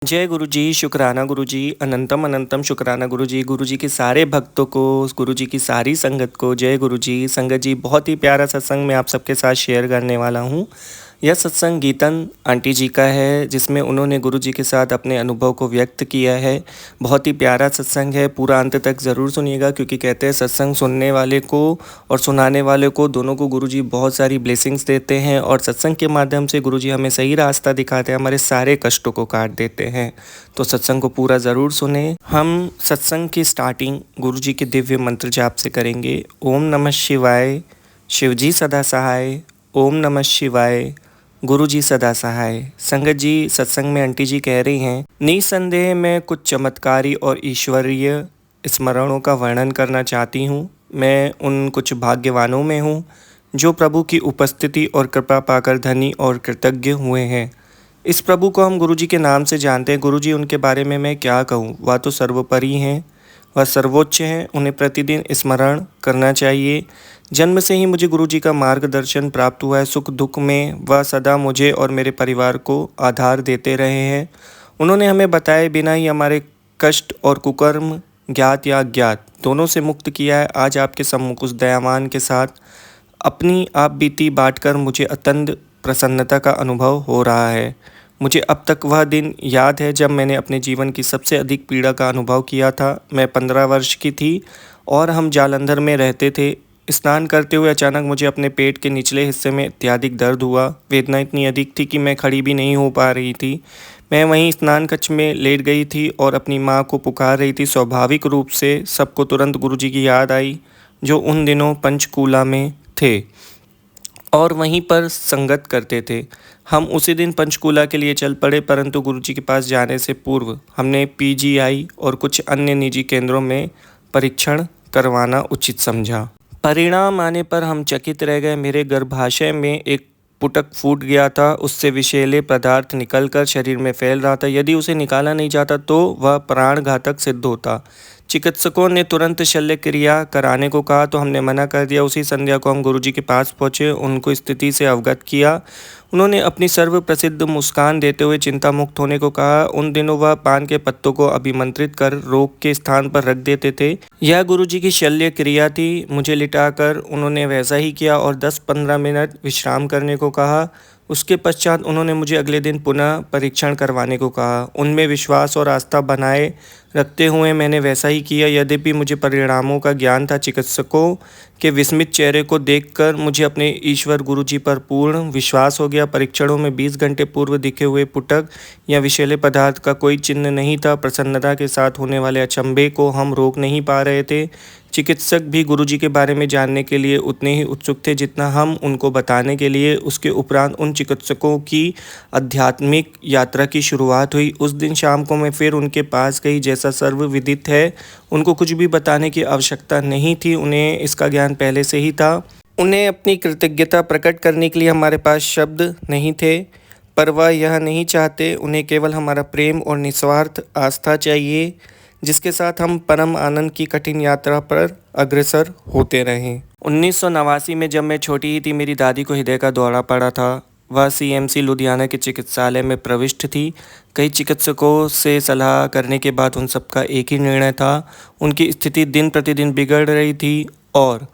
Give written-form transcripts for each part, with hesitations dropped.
जय गुरु जी, शुक्राना गुरु जी, अनंतम अनंतम शुक्राना गुरु जी। गुरु जी के सारे भक्तों को, गुरु जी की सारी संगत को जय गुरु जी। संगत जी, बहुत ही प्यारा सत्संग मैं आप सबके साथ शेयर करने वाला हूँ। यह सत्संग गीतन आंटी जी का है, जिसमें उन्होंने गुरु जी के साथ अपने अनुभव को व्यक्त किया है। बहुत ही प्यारा सत्संग है, पूरा अंत तक ज़रूर सुनिएगा, क्योंकि कहते हैं सत्संग सुनने वाले को और सुनाने वाले को दोनों को गुरु जी बहुत सारी ब्लेसिंग्स देते हैं, और सत्संग के माध्यम से गुरु जी हमें सही रास्ता दिखाते हैं, हमारे सारे कष्टों को काट देते हैं। तो सत्संग को पूरा ज़रूर सुने। हम सत्संग की स्टार्टिंग गुरु जी के दिव्य मंत्र जाप से करेंगे। ओम नमः शिवाय, शिवजी सदा सहाय। ओम नमः शिवाय, गुरु जी सदा सहाय। संगत जी, सत्संग में आंटी जी कह रही हैं, निसंदेह मैं कुछ चमत्कारी और ईश्वरीय स्मरणों का वर्णन करना चाहती हूँ। मैं उन कुछ भाग्यवानों में हूँ जो प्रभु की उपस्थिति और कृपा पाकर धनी और कृतज्ञ हुए हैं। इस प्रभु को हम गुरु जी के नाम से जानते हैं। गुरु जी, उनके बारे में मैं क्या कहूँ, वह तो सर्वोपरि हैं, वह सर्वोच्च हैं, उन्हें प्रतिदिन स्मरण करना चाहिए। जन्म से ही मुझे गुरु जी का मार्गदर्शन प्राप्त हुआ है। सुख दुख में वह सदा मुझे और मेरे परिवार को आधार देते रहे हैं। उन्होंने हमें बताए बिना ही हमारे कष्ट और कुकर्म, ज्ञात या अज्ञात, दोनों से मुक्त किया है। आज आपके सम्मुख उस दयावान के साथ अपनी आप बीती बांटकर मुझे अत्यंत प्रसन्नता का अनुभव हो रहा है। मुझे अब तक वह दिन याद है जब मैंने अपने जीवन की सबसे अधिक पीड़ा का अनुभव किया था। मैं 15 वर्ष की थी और हम जालंधर में रहते थे। स्नान करते हुए अचानक मुझे अपने पेट के निचले हिस्से में अत्यधिक दर्द हुआ। वेदना इतनी अधिक थी कि मैं खड़ी भी नहीं हो पा रही थी। मैं वहीं स्नान कक्ष में लेट गई थी और अपनी माँ को पुकार रही थी। स्वाभाविक रूप से सबको तुरंत गुरुजी की याद आई, जो उन दिनों पंचकूला में थे और वहीं पर संगत करते थे। हम उसी दिन पंचकूला के लिए चल पड़े, परंतु गुरुजी के पास जाने से पूर्व हमने पीजीआई और कुछ अन्य निजी केंद्रों में परीक्षण करवाना उचित समझा। परिणाम आने पर हम चकित रह गए। मेरे गर्भाशय में एक पुटक फूट गया था। उससे विषैले पदार्थ निकलकर शरीर में फैल रहा था। यदि उसे निकाला नहीं जाता तो वह प्राणघातक सिद्ध होता। चिकित्सकों ने तुरंत शल्य क्रिया कराने को कहा, तो हमने मना कर दिया। उसी संध्या को हम गुरुजी के पास पहुँचे, उनको स्थिति से अवगत किया। उन्होंने अपनी सर्व प्रसिद्ध मुस्कान देते हुए चिंता मुक्त होने को कहा। उन दिनों वह पान के पत्तों को अभिमंत्रित कर रोग के स्थान पर रख देते थे। यह गुरुजी की शल्य क्रिया थी। मुझे लिटाकर उन्होंने वैसा ही किया और 10-15 मिनट विश्राम करने को कहा। उसके पश्चात उन्होंने मुझे अगले दिन पुनः परीक्षण करवाने को कहा। उनमें विश्वास और आस्था बनाए रखते हुए मैंने वैसा ही किया। यद्यपि मुझे परिणामों का ज्ञान था, चिकित्सकों के विस्मित चेहरे को देखकर मुझे अपने ईश्वर गुरुजी पर पूर्ण विश्वास हो गया। परीक्षणों में 20 घंटे पूर्व दिखे हुए पुटक या विषैले पदार्थ का कोई चिन्ह नहीं था। प्रसन्नता के साथ होने वाले अचंभे को हम रोक नहीं पा रहे थे। चिकित्सक भी गुरुजी के बारे में जानने के लिए उतने ही उत्सुक थे जितना हम उनको बताने के लिए। उसके उपरांत उन चिकित्सकों की आध्यात्मिक यात्रा की शुरुआत हुई। उस दिन शाम को मैं फिर उनके पास गई। जैसा सर्वविदित है, उनको कुछ भी बताने की आवश्यकता नहीं थी, उन्हें इसका ज्ञान पहले से ही था। उन्हें अपनी कृतज्ञता प्रकट करने के लिए हमारे पास शब्द नहीं थे, पर वह यह नहीं चाहते। उन्हें केवल हमारा प्रेम और निस्वार्थ आस्था चाहिए, जिसके साथ हम परम आनंद की कठिन यात्रा पर अग्रसर होते रहें। 1989 में जब मैं छोटी ही थी, मेरी दादी को हृदय का दौरा पड़ा था। वह सीएमसी लुधियाना के चिकित्सालय में प्रविष्ट थी। कई चिकित्सकों से सलाह करने के बाद उन सबका एक ही निर्णय था। उनकी स्थिति दिन प्रतिदिन बिगड़ रही थी और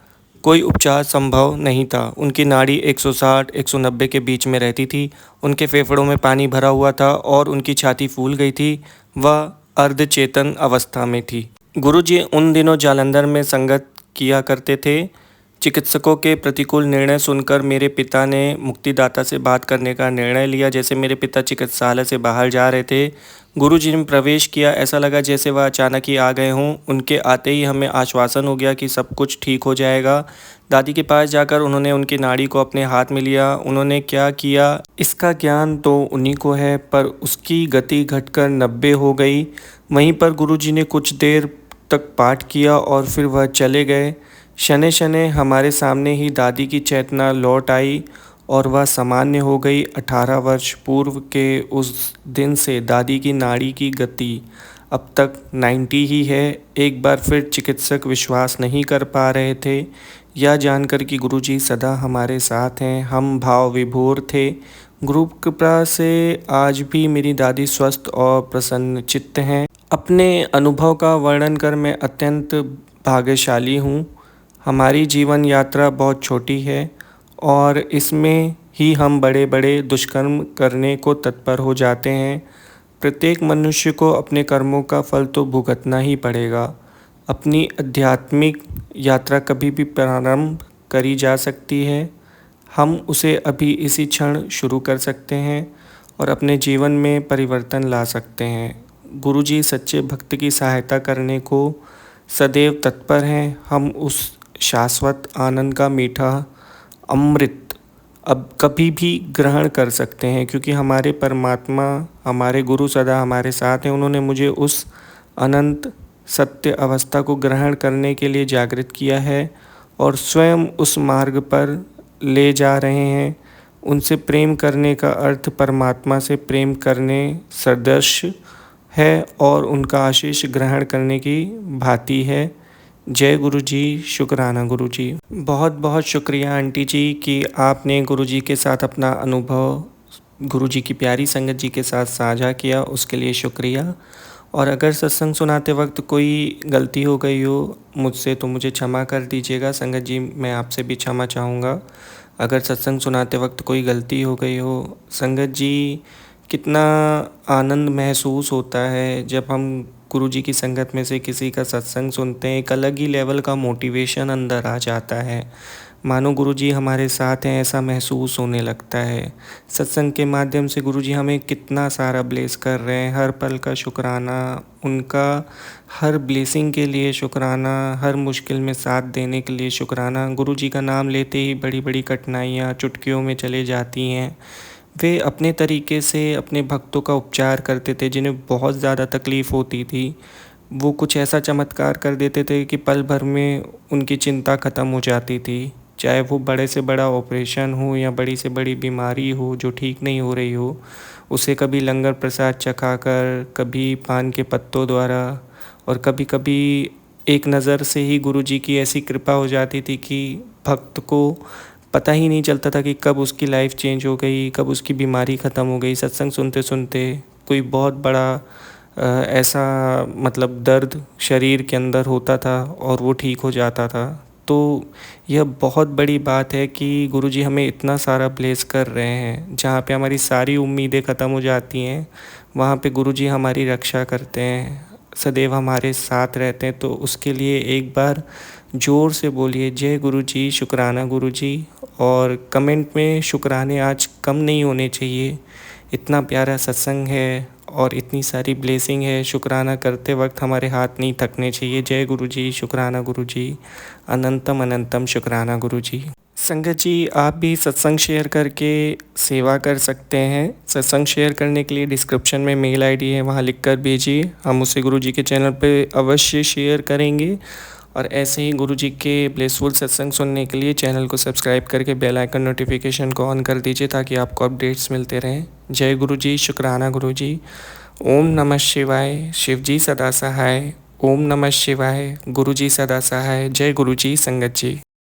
कोई उपचार संभव नहीं था। उनकी नाड़ी 160-190 के बीच में रहती थी। उनके फेफड़ों में पानी भरा हुआ था और उनकी छाती फूल गई थी। वह अर्धचेतन अवस्था में थी। गुरुजी उन दिनों जालंधर में संगत किया करते थे। चिकित्सकों के प्रतिकूल निर्णय सुनकर मेरे पिता ने मुक्तिदाता से बात करने का निर्णय लिया। जैसे मेरे पिता चिकित्सालय से बाहर जा रहे थे, गुरुजी ने प्रवेश किया। ऐसा लगा जैसे वह अचानक ही आ गए हों। उनके आते ही हमें आश्वासन हो गया कि सब कुछ ठीक हो जाएगा। दादी के पास जाकर उन्होंने उनकी नाड़ी को अपने हाथ में लिया। उन्होंने क्या किया इसका ज्ञान तो उन्हीं को है, पर उसकी गति घटकर 90 हो गई। वहीं पर गुरुजी ने कुछ देर तक पाठ किया और फिर वह चले गए। शनै शनै हमारे सामने ही दादी की चेतना लौट आई और वह सामान्य हो गई। 18 वर्ष पूर्व के उस दिन से दादी की नाड़ी की गति अब तक 90 ही है। एक बार फिर चिकित्सक विश्वास नहीं कर पा रहे थे, यह जानकर कि गुरुजी सदा हमारे साथ हैं। हम भाव विभोर थे। गुरु कृपा से आज भी मेरी दादी स्वस्थ और प्रसन्न चित्त हैं। अपने अनुभव का वर्णन कर मैं अत्यंत भाग्यशाली हूँ। हमारी जीवन यात्रा बहुत छोटी है और इसमें ही हम बड़े बड़े दुष्कर्म करने को तत्पर हो जाते हैं। प्रत्येक मनुष्य को अपने कर्मों का फल तो भुगतना ही पड़ेगा। अपनी आध्यात्मिक यात्रा कभी भी प्रारंभ करी जा सकती है। हम उसे अभी इसी क्षण शुरू कर सकते हैं और अपने जीवन में परिवर्तन ला सकते हैं। गुरुजी सच्चे भक्त की सहायता करने को सदैव तत्पर हैं। हम उस शाश्वत आनंद का मीठा अमृत अब कभी भी ग्रहण कर सकते हैं, क्योंकि हमारे परमात्मा, हमारे गुरु सदा हमारे साथ हैं। उन्होंने मुझे उस अनंत सत्य अवस्था को ग्रहण करने के लिए जागृत किया है और स्वयं उस मार्ग पर ले जा रहे हैं। उनसे प्रेम करने का अर्थ परमात्मा से प्रेम करने सदृश है और उनका आशीष ग्रहण करने की भांति है। जय गुरु जी, शुक्राना गुरु जी। बहुत बहुत शुक्रिया आंटी जी कि आपने गुरु जी के साथ अपना अनुभव गुरु जी की प्यारी संगत जी के साथ साझा किया, उसके लिए शुक्रिया। और अगर सत्संग सुनाते वक्त कोई गलती हो गई हो मुझसे तो मुझे क्षमा कर दीजिएगा। संगत जी, मैं आपसे भी क्षमा चाहूँगा अगर सत्संग सुनाते वक्त कोई गलती हो गई हो। संगत जी, कितना आनंद महसूस होता है जब हम गुरु जी की संगत में से किसी का सत्संग सुनते हैं। एक अलग ही लेवल का मोटिवेशन अंदर आ जाता है, मानो गुरु जी हमारे साथ हैं ऐसा महसूस होने लगता है। सत्संग के माध्यम से गुरु जी हमें कितना सारा ब्लेस कर रहे हैं। हर पल का शुक्राना, उनका हर ब्लेसिंग के लिए शुक्राना, हर मुश्किल में साथ देने के लिए शुक्राना। गुरु जी का नाम लेते ही बड़ी बड़ी कठिनाइयाँ चुटकियों में चले जाती हैं। वे अपने तरीके से अपने भक्तों का उपचार करते थे जिन्हें बहुत ज़्यादा तकलीफ़ होती थी। वो कुछ ऐसा चमत्कार कर देते थे कि पल भर में उनकी चिंता ख़त्म हो जाती थी। चाहे वो बड़े से बड़ा ऑपरेशन हो या बड़ी से बड़ी बीमारी हो जो ठीक नहीं हो रही हो, उसे कभी लंगर प्रसाद चखाकर, कभी पान के पत्तों द्वारा और कभी कभी एक नज़र से ही गुरु जी की ऐसी कृपा हो जाती थी कि भक्त को पता ही नहीं चलता था कि कब उसकी लाइफ चेंज हो गई, कब उसकी बीमारी ख़त्म हो गई। सत्संग सुनते सुनते कोई बहुत बड़ा ऐसा मतलब दर्द शरीर के अंदर होता था और वो ठीक हो जाता था। तो यह बहुत बड़ी बात है कि गुरुजी हमें इतना सारा ब्लेस कर रहे हैं। जहाँ पे हमारी सारी उम्मीदें ख़त्म हो जाती हैं, वहाँ पे गुरुजी हमारी रक्षा करते हैं, सदैव हमारे साथ रहते हैं। तो उसके लिए एक बार ज़ोर से बोलिए जय गुरु जी, शुक्राना गुरु जी। और कमेंट में शुक्राने आज कम नहीं होने चाहिए। इतना प्यारा सत्संग है और इतनी सारी ब्लेसिंग है, शुक्राना करते वक्त हमारे हाथ नहीं थकने चाहिए। जय गुरु जी, शुक्राना गुरु जी, अनंतम अनंतम शुक्राना गुरु जी। संगत जी, आप भी सत्संग शेयर करके सेवा कर सकते हैं। सत्संग शेयर करने के लिए डिस्क्रिप्शन में मेल आईडी है, वहाँ लिखकर भेजिए, हम उसे गुरु जी के चैनल पे अवश्य शेयर करेंगे। और ऐसे ही गुरु जी के ब्लेसफुल सत्संग सुनने के लिए चैनल को सब्सक्राइब करके बेल आइकन नोटिफिकेशन को ऑन कर दीजिए ताकि आपको अपडेट्स मिलते रहें। जय गुरु जी, शुक्राना गुरु जी। ओम नमः शिवाय, शिव जी सदा सहाय। ओम नमः शिवाय, गुरु जी सदा सहाय। जय गुरु जी, संगत जी।